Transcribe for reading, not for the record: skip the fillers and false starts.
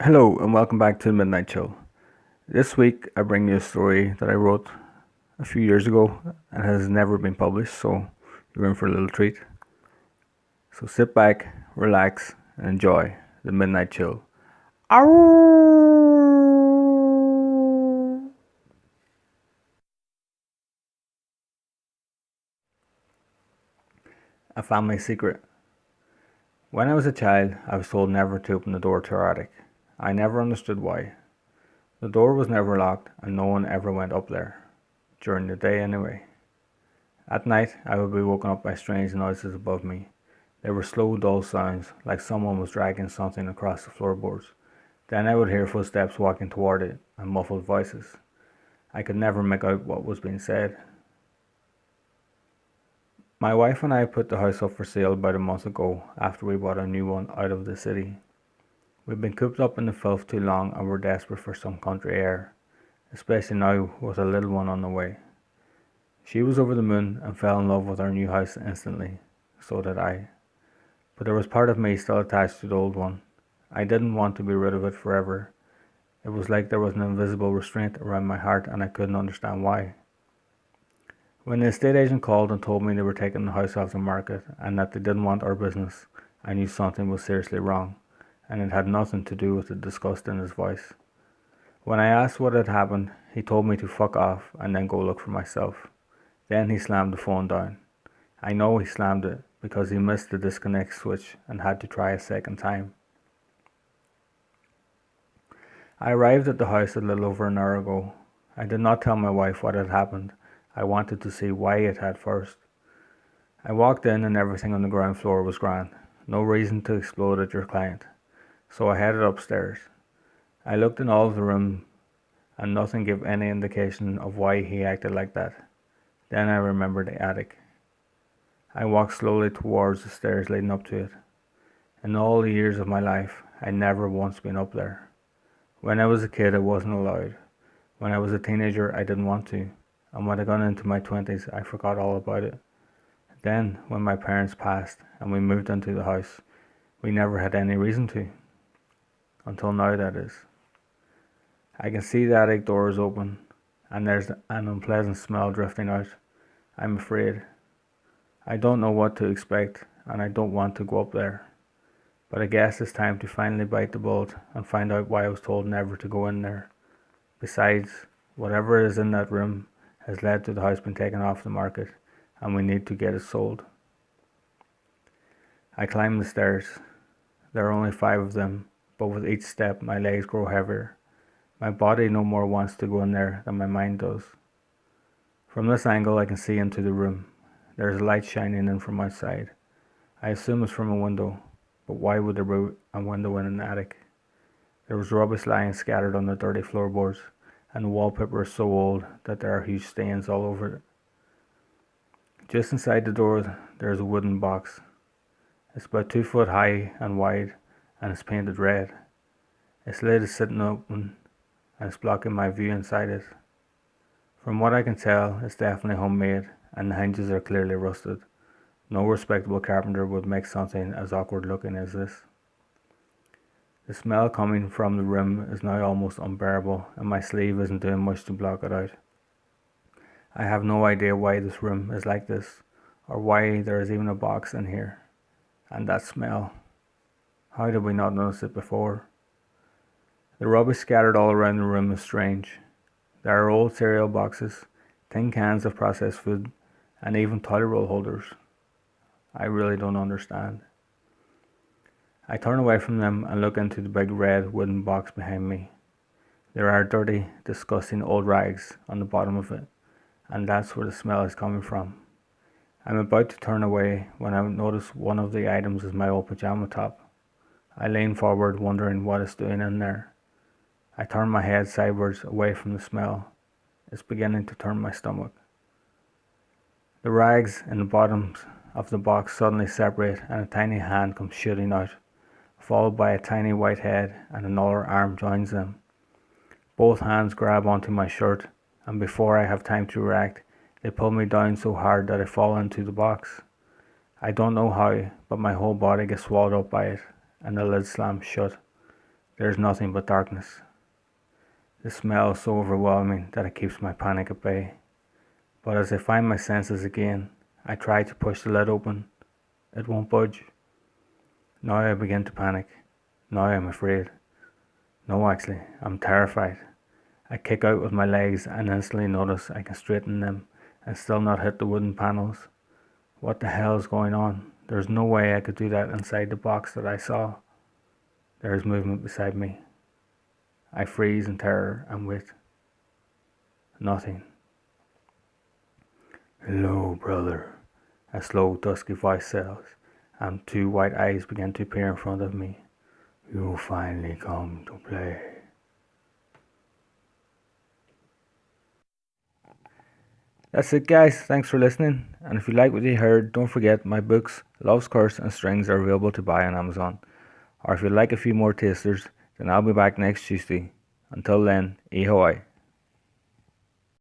Hello and welcome back to Midnight Chill. This week I bring you a story that I wrote a few years ago and has never been published, so you're in for a little treat. So sit back, relax, and enjoy the Midnight Chill. Ow! A family secret. When I was a child, I was told never to open the door to our attic. I never understood why. The door was never locked and no one ever went up there. During the day anyway. At night, I would be woken up by strange noises above me. They were slow, dull sounds, like someone was dragging something across the floorboards. Then I would hear footsteps walking toward it, and muffled voices. I could never make out what was being said. My wife and I put the house up for sale about a month ago after we bought a new one out of the city. We'd been cooped up in the filth too long and were desperate for some country air, especially now with a little one on the way. She was over the moon and fell in love with our new house instantly. So did I. But there was part of me still attached to the old one. I didn't want to be rid of it forever. It was like there was an invisible restraint around my heart and I couldn't understand why. When the estate agent called and told me they were taking the house off the market and that they didn't want our business, I knew something was seriously wrong, and it had nothing to do with the disgust in his voice. When I asked what had happened, he told me to fuck off and then go look for myself. Then he slammed the phone down. I know he slammed it because he missed the disconnect switch and had to try a second time. I arrived at the house a little over an hour ago. I did not tell my wife what had happened. I wanted to see why it had first. I walked in and everything on the ground floor was grand. No reason to explode at your client. So I headed upstairs. I looked in all of the rooms and nothing gave any indication of why he acted like that. Then I remembered the attic. I walked slowly towards the stairs leading up to it. In all the years of my life, I'd never once been up there. When I was a kid, I wasn't allowed. When I was a teenager, I didn't want to. And when I got into my 20s, I forgot all about it. Then, when my parents passed and we moved into the house, we never had any reason to. Until now, that is. I can see the attic doors open, and there's an unpleasant smell drifting out. I'm afraid. I don't know what to expect, and I don't want to go up there. But I guess it's time to finally bite the bullet and find out why I was told never to go in there. Besides, whatever is in that room has led to the house being taken off the market, and we need to get it sold. I climb the stairs. There are only 5 of them, but with each step my legs grow heavier. My body no more wants to go in there than my mind does. From this angle I can see into the room. There is light shining in from outside. I assume it's from a window, but why would there be a window in an attic? There was rubbish lying scattered on the dirty floorboards, and the wallpaper is so old that there are huge stains all over it. Just inside the door there is a wooden box. It's about 2 foot high and wide, and it's painted red. Its lid is sitting open, and it's blocking my view inside it. From what I can tell, it's definitely homemade, and the hinges are clearly rusted. No respectable carpenter would make something as awkward looking as this. The smell coming from the room is now almost unbearable, and my sleeve isn't doing much to block it out. I have no idea why this room is like this, or why there is even a box in here. And that smell. How did we not notice it before? The rubbish scattered all around the room is strange. There are old cereal boxes, tin cans of processed food, and even toilet roll holders. I really don't understand. I turn away from them and look into the big red wooden box behind me. There are dirty, disgusting old rags on the bottom of it, and that's where the smell is coming from. I'm about to turn away when I notice one of the items is my old pajama top. I lean forward, wondering what it's doing in there. I turn my head sideways away from the smell. It's beginning to turn my stomach. The rags in the bottom of the box suddenly separate and a tiny hand comes shooting out, followed by a tiny white head, and another arm joins them. Both hands grab onto my shirt, and before I have time to react, they pull me down so hard that I fall into the box. I don't know how, but my whole body gets swallowed up by it, and the lid slams shut. There's nothing but darkness. The smell is so overwhelming that it keeps my panic at bay. But as I find my senses again, I try to push the lid open. It won't budge. Now I begin to panic. Now I'm afraid. No, actually, I'm terrified. I kick out with my legs and instantly notice I can straighten them and still not hit the wooden panels. What the hell is going on? There's no way I could do that inside the box that I saw. There is movement beside me. I freeze in terror and wait. Nothing. Hello, brother. A slow, dusky voice says, and two white eyes begin to appear in front of me. You finally come to play. That's it, guys. Thanks for listening. And if you like what you heard, don't forget my books, Love's Curse and Strings, are available to buy on Amazon. Or if you'd like a few more tasters, then I'll be back next Tuesday. Until then, ahoy.